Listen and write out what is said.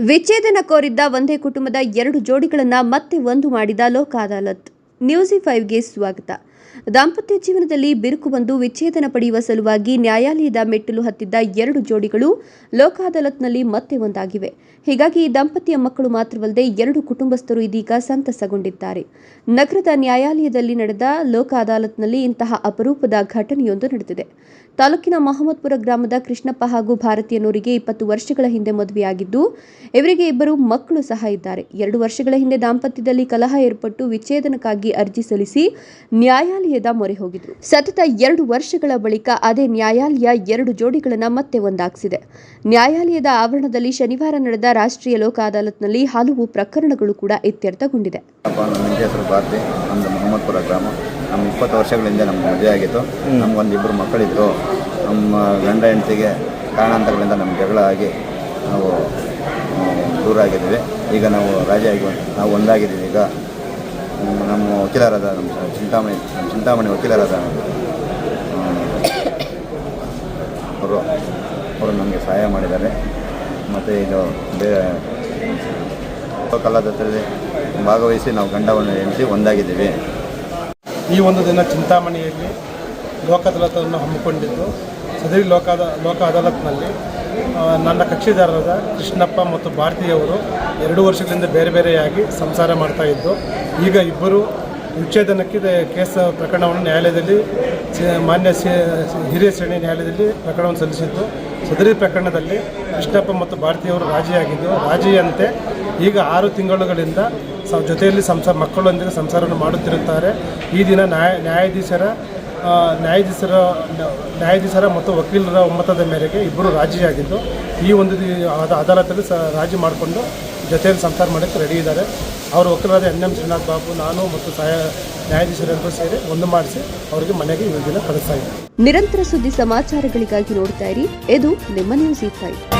ವಿಚ್ಛೇದನ ಕೋರಿದ್ದ ಒಂದೇ ಕುಟುಂಬದ 2 ಜೋಡಿಗಳನ್ನು ಮತ್ತೆ ಒಂದು ಮಾಡಿದ ಲೋಕ ಅದಾಲತ್. ನ್ಯೂಸ್5ಗೆ ಸ್ವಾಗತ. ದಾಂಪತ್ಯ ಜೀವನದಲ್ಲಿ ಬಿರುಕು ಬಂದು ವಿಚ್ಛೇದನ ಪಡೆಯುವ ಸಲುವಾಗಿ ನ್ಯಾಯಾಲಯದ ಮೆಟ್ಟಿಲು ಹತ್ತಿದ್ದ 2 ಜೋಡಿಗಳು ಲೋಕ ಅದಾಲತ್ನಲ್ಲಿ ಮತ್ತೆ ಒಂದಾಗಿವೆ. ಹೀಗಾಗಿ ಈ ದಂಪತಿಯ ಮಕ್ಕಳು ಮಾತ್ರವಲ್ಲದೆ 2 ಕುಟುಂಬಸ್ಥರು ಇದೀಗ ಸಂತಸಗೊಂಡಿದ್ದಾರೆ. ನಗರದ ನ್ಯಾಯಾಲಯದಲ್ಲಿ ನಡೆದ ಲೋಕ ಅದಾಲತ್ನಲ್ಲಿ ಇಂತಹ ಅಪರೂಪದ ಘಟನೆಯೊಂದು ನಡೆದಿದೆ. ತಾಲೂಕಿನ ಮಹಮ್ಮದ್ಪುರ ಗ್ರಾಮದ ಕೃಷ್ಣಪ್ಪ ಹಾಗೂ ಭಾರತಿ ಅನ್ನೋರಿಗೆ 20 ವರ್ಷಗಳ ಹಿಂದೆ ಮದುವೆಯಾಗಿದ್ದು, ಇವರಿಗೆ 2 ಮಕ್ಕಳು ಸಹ ಇದ್ದಾರೆ. 2 ವರ್ಷಗಳ ಹಿಂದೆ ದಾಂಪತ್ಯದಲ್ಲಿ ಕಲಹ ಏರ್ಪಟ್ಟು ವಿಚ್ಛೇದನಕ್ಕಾಗಿ ಅರ್ಜಿ ಸಲ್ಲಿಸಿ ನ್ಯಾಯಾಲಯದ ಮೊರೆ ಹೋಗಿದ್ರು. ಸತತ 2 ವರ್ಷಗಳ ಬಳಿಕ ಅದೇ ನ್ಯಾಯಾಲಯ 2 ಜೋಡಿಗಳನ್ನು ಮತ್ತೆ ಒಂದಾಗಿಸಿದೆ. ನ್ಯಾಯಾಲಯದ ಆವರಣದಲ್ಲಿ ಶನಿವಾರ ನಡೆದ ರಾಷ್ಟ್ರೀಯ ಲೋಕ ಅದಾಲತ್ನಲ್ಲಿ ಹಲವು ಪ್ರಕರಣಗಳು ಕೂಡ ಇತ್ಯರ್ಥಗೊಂಡಿದೆ. ಮಹಮ್ಮದ್ಪುರ ಗ್ರಾಮ. ನಮ್ಮ 20 ವರ್ಷಗಳಿಂದ ನಮ್ಮ ಮದುವೆ ಆಗಿತ್ತು. ನಮಗೊಂದು 2 ಮಕ್ಕಳಿದ್ರು. ನಮ್ಮ ಗಂಡ ಹೆಂಡತಿಗೆ ಕಾರಣಾಂತರಗಳಿಂದ ನಮ್ಮ ಜಗಳ ಆಗಿ ನಾವು ದೂರ ಆಗಿದ್ದೀವಿ. ಈಗ ನಾವು ನಾವು ಒಂದಾಗಿದ್ದೀವಿ. ಈಗ ನಮ್ಮ ವಕೀಲರಾದ ನಮ್ಮ ಚಿಂತಾಮಣಿ ವಕೀಲರಾದ ಅವರು ನಮಗೆ ಸಹಾಯ ಮಾಡಿದ್ದಾರೆ. ಮತ್ತು ಇದು ಲೋಕದಾಲತ್ನಲ್ಲಿ ಭಾಗವಹಿಸಿ ನಾವು ಗಂಡವನ್ನು ಹೆಂಡತಿ ಒಂದಾಗಿದ್ದೀವಿ. ಈ ಒಂದು ದಿನ ಚಿಂತಾಮಣಿಯಲ್ಲಿ ಲೋಕ ಅದಾಲತನ್ನು ಹಮ್ಮಿಕೊಂಡಿದ್ದು, ಸದರಿ ಲೋಕ ಅದಾಲತ್ನಲ್ಲಿ ನನ್ನ ಕಕ್ಷಿದಾರರಾದ ಕೃಷ್ಣಪ್ಪ ಮತ್ತು ಭಾರತಿಯವರು 2 ವರ್ಷಗಳಿಂದ ಬೇರೆ ಬೇರೆಯಾಗಿ ಸಂಸಾರ ಮಾಡ್ತಾಯಿದ್ದು, ಈಗ ಇಬ್ಬರು ವಿಚ್ಛೇದನಕ್ಕೆ ಕೇಸ್ ಪ್ರಕರಣವನ್ನು ನ್ಯಾಯಾಲಯದಲ್ಲಿ ಮಾನ್ಯ ಹಿರಿಯ ಶ್ರೇಣಿ ನ್ಯಾಯಾಲಯದಲ್ಲಿ ಪ್ರಕರಣವನ್ನು ಸಲ್ಲಿಸಿದ್ದು, ಸದರಿ ಪ್ರಕರಣದಲ್ಲಿ ಕೃಷ್ಣಪ್ಪ ಮತ್ತು ಭಾರತಿಯವರು ರಾಜಿಯಾಗಿದ್ದು, ರಾಜಿಯಂತೆ ಈಗ 6 ತಿಂಗಳುಗಳಿಂದ ಜೊತೆಯಲ್ಲಿ ಮಕ್ಕಳೊಂದಿಗೆ ಸಂಸಾರವನ್ನು ಮಾಡುತ್ತಿರುತ್ತಾರೆ. ಈ ದಿನ ನ್ಯಾಯಾಧೀಶರ ಮತ್ತು ವಕೀಲರ ಒಮ್ಮತದ ಮೇರೆಗೆ ಇಬ್ಬರು ರಾಜಿಯಾಗಿದ್ದು, ಈ ಒಂದು ಅದಾಲತಲ್ಲಿ ರಾಜಿ ಮಾಡಿಕೊಂಡು ಜೊತೆಯಲ್ಲಿ ಸಂಸಾರ ಮಾಡೋಕ್ಕೆ ರೆಡಿ ಇದ್ದಾರೆ. ಅವರು ವಕೀಲರಾದ NM ಶ್ರೀನಾಥ್ ಬಾಬು, ನಾನು ಮತ್ತು ನ್ಯಾಯಾಧೀಶರೆಲ್ಲರೂ ಸೇರಿ ಒಂದು ಮಾಡಿಸಿ ಅವರಿಗೆ ಮನೆಗೆ ಈ ದಿನ ಕಳಿಸ್ತಾ ಇದ್ದಾರೆ. ನಿರಂತರ ಸುದ್ದಿ ಸಮಾಚಾರಗಳಿಗಾಗಿ ನೋಡ್ತಾ ಇರಿ. ಇದು ನಿಮ್ಮ ನ್ಯೂಸ್5.